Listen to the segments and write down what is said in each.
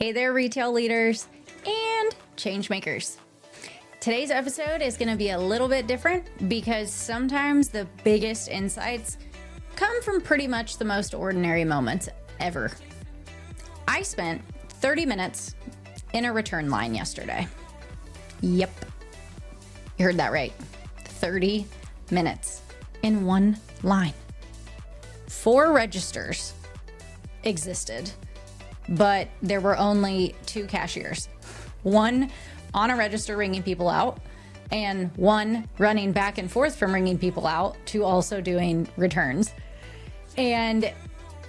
Hey there, retail leaders and change makers. Today's episode is going to be a little bit different because sometimes the biggest insights come from pretty much the most ordinary moments ever. I spent 30 minutes in a return line yesterday. Yep, you heard that right. 30 minutes in one line. 4 registers existed, but there were only 2 cashiers. One on a register ringing people out, and one running back and forth from ringing people out to also doing returns. And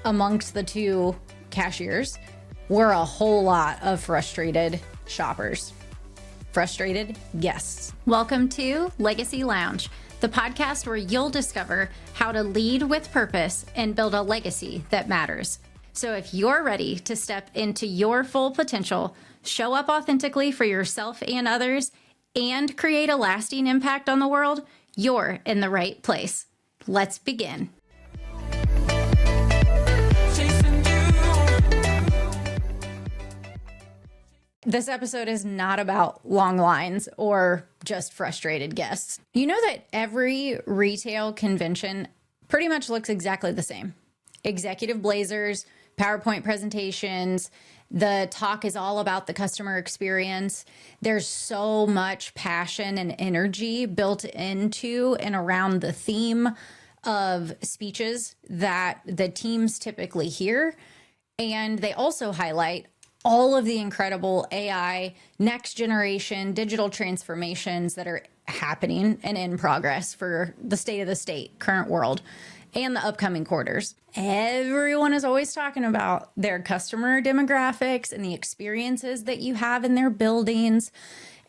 amongst the 2 cashiers were a whole lot of frustrated shoppers, frustrated guests. Welcome to Legacy Lounge, the podcast where you'll discover how to lead with purpose and build a legacy that matters. So if you're ready to step into your full potential, show up authentically for yourself and others, and create a lasting impact on the world, you're in the right place. Let's begin. This episode is not about long lines or just frustrated guests. You know that every retail convention pretty much looks exactly the same. Executive blazers, PowerPoint presentations, the talk is all about the customer experience. There's so much passion and energy built into and around the theme of speeches that the teams typically hear. And they also highlight all of the incredible AI, next generation digital transformations that are happening and in progress for the state of the state, current world, and the upcoming quarters. Everyone is always talking about their customer demographics and the experiences that you have in their buildings.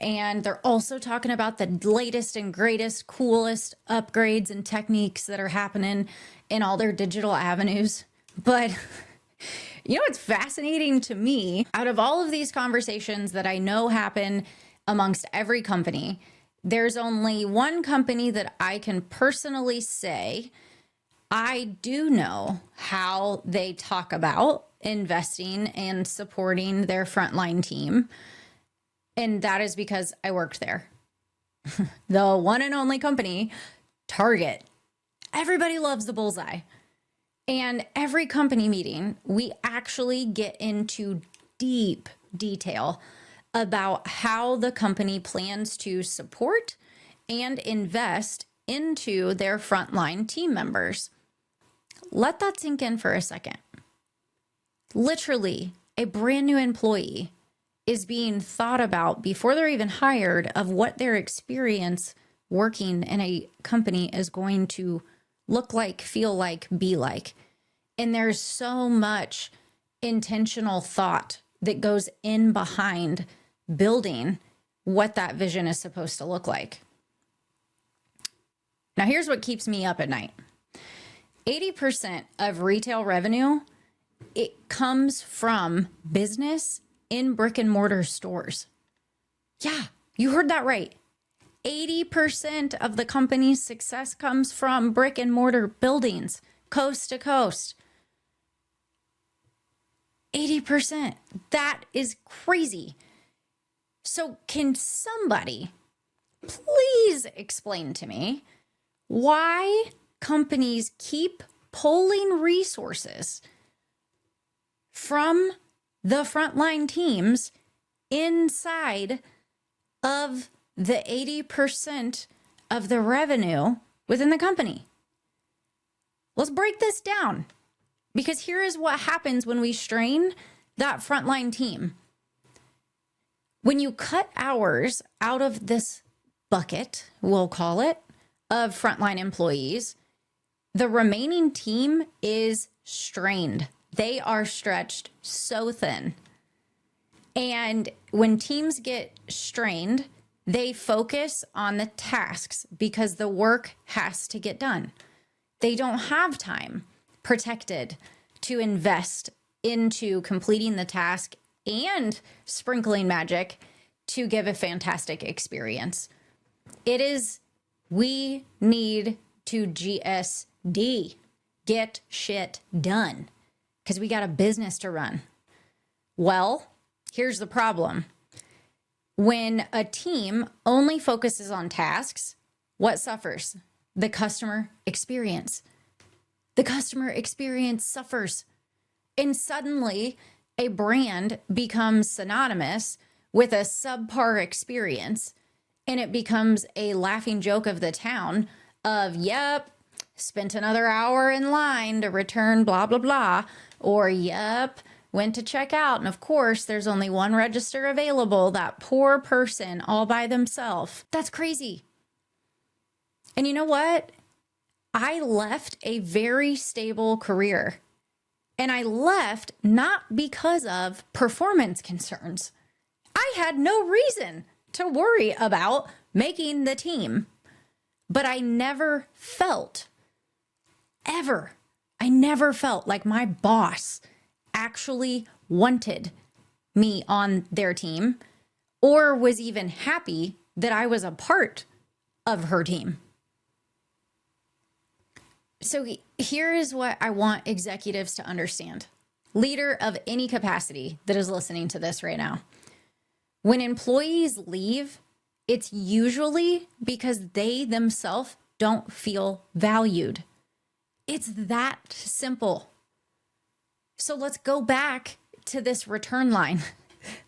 And they're also talking about the latest and greatest, coolest upgrades and techniques that are happening in all their digital avenues. But you know what's fascinating to me? Out of all of these conversations that I know happen amongst every company, there's only one company that I can personally say I do know how they talk about investing and supporting their frontline team. And that is because I worked there. The one and only company, Target. Everybody loves the bullseye. And every company meeting, we actually get into deep detail about how the company plans to support and invest into their frontline team members. Let that sink in for a second. Literally, a brand new employee is being thought about before they're even hired of what their experience working in a company is going to look like, feel like, be like. And there's so much intentional thought that goes in behind building what that vision is supposed to look like. Now, here's what keeps me up at night. 80% of retail revenue, it comes from business in brick and mortar stores. Yeah, you heard that right. 80% of the company's success comes from brick and mortar buildings, coast to coast. 80%. That is crazy. So can somebody please explain to me why companies keep pulling resources from the frontline teams inside of the 80% of the revenue within the company? Let's break this down, because here is what happens when we strain that frontline team. When you cut hours out of this bucket, we'll call it, of frontline employees, the remaining team is strained. They are stretched so thin. And when teams get strained, they focus on the tasks because the work has to get done. They don't have time protected to invest into completing the task and sprinkling magic to give a fantastic experience. We need to GSD, get shit done, because we got a business to run. Well, Here's the problem. When a team only focuses on tasks, what suffers? The customer experience. The customer experience suffers. And suddenly, a brand becomes synonymous with a subpar experience, and it becomes a laughing joke of the town of, yep, spent another hour in line to return blah, blah, blah, or yep, went to check out, and of course, there's only one register available, that poor person all by themselves. That's crazy. And you know what? I left a very stable career. And I left not because of performance concerns. I had no reason to worry about making the team. But I never felt, I never felt like my boss actually wanted me on their team or was even happy that I was a part of her team. So here is what I want executives to understand. Leader of any capacity that is listening to this right now. When employees leave, it's usually because they themselves don't feel valued. It's that simple. So let's go back to this return line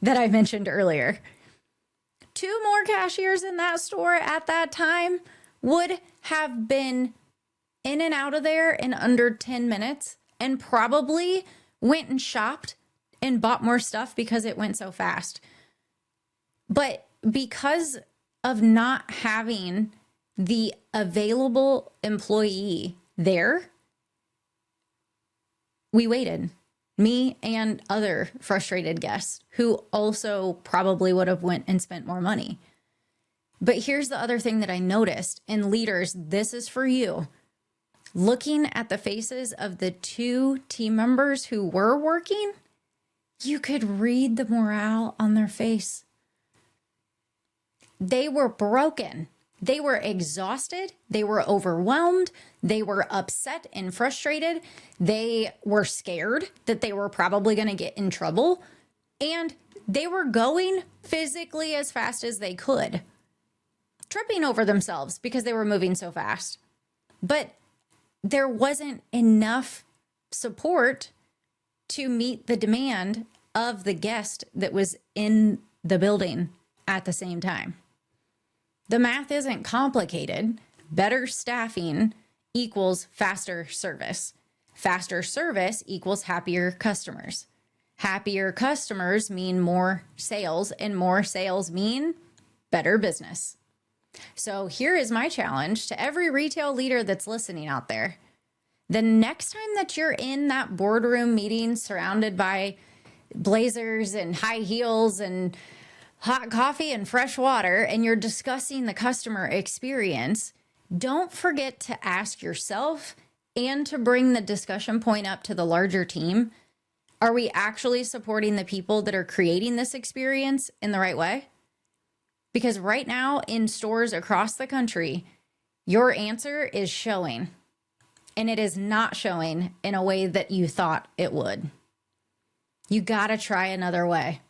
that I mentioned earlier. 2 more cashiers in that store at that time would have been in and out of there in under 10 minutes and probably went and shopped and bought more stuff because it went so fast. But because of not having the available employee there, we waited. Me and other frustrated guests who also probably would have went and spent more money. But here's the other thing that I noticed, and leaders, this is for you. Looking at the faces of the 2 team members who were working, you could read the morale on their face. They were broken. They were exhausted. They were overwhelmed. They were upset and frustrated. They were scared that they were probably going to get in trouble. And they were going physically as fast as they could, tripping over themselves because they were moving so fast. But there wasn't enough support to meet the demand of the guest that was in the building at the same time. The math isn't complicated. Better staffing equals faster service. Faster service equals happier customers. Happier customers mean more sales, and more sales mean better business. So here is my challenge to every retail leader that's listening out there. The next time that you're in that boardroom meeting surrounded by blazers and high heels and hot coffee and fresh water, and you're discussing the customer experience, don't forget to ask yourself and to bring the discussion point up to the larger team. Are we actually supporting the people that are creating this experience in the right way? Because right now in stores across the country, your answer is showing, and it is not showing in a way that you thought it would. You got to try another way.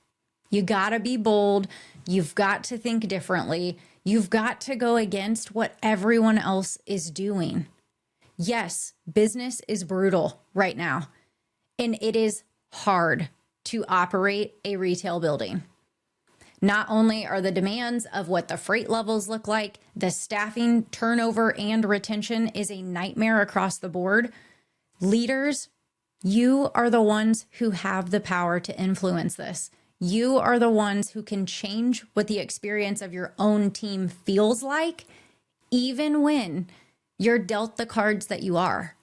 You got to be bold. You've got to think differently. You've got to go against what everyone else is doing. Yes, business is brutal right now, and it is hard to operate a retail building. Not only are the demands of what the freight levels look like, the staffing, turnover, and retention is a nightmare across the board. Leaders, you are the ones who have the power to influence this. You are the ones who can change what the experience of your own team feels like, even when you're dealt the cards that you are.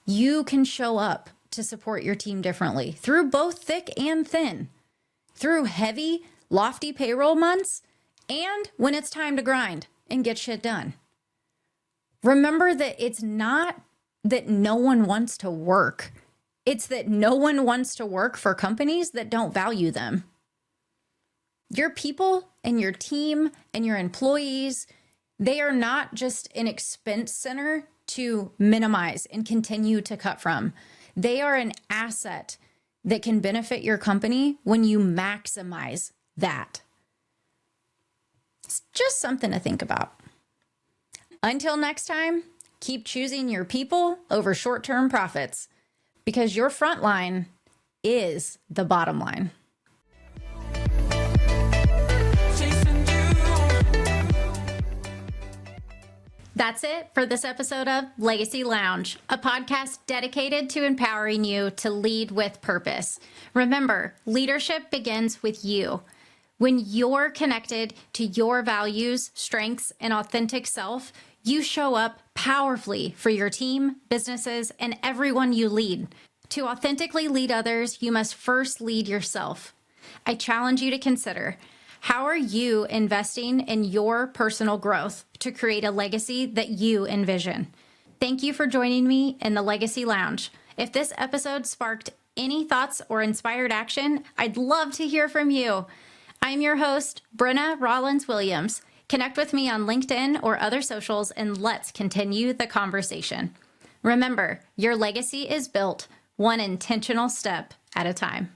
You can show up to support your team differently through both thick and thin, through heavy, lofty payroll months, and when it's time to grind and get shit done. Remember that it's not that no one wants to work. It's that no one wants to work for companies that don't value them. Your people and your team and your employees, they are not just an expense center to minimize and continue to cut from. They are an asset that can benefit your company when you maximize that. It's just something to think about. Until next time, keep choosing your people over short-term profits, because your frontline is the bottom line. That's it for this episode of Legacy Lounge, a podcast dedicated to empowering you to lead with purpose. Remember, leadership begins with you. When you're connected to your values, strengths, and authentic self, you show up powerfully for your team, businesses, and everyone you lead. To authentically lead others, you must first lead yourself. I challenge you to consider, how are you investing in your personal growth to create a legacy that you envision? Thank you for joining me in the Legacy Lounge. If this episode sparked any thoughts or inspired action, I'd love to hear from you. I'm your host, Brin'na Rollins-Williams. Connect with me on LinkedIn or other socials, and let's continue the conversation. Remember, your legacy is built one intentional step at a time.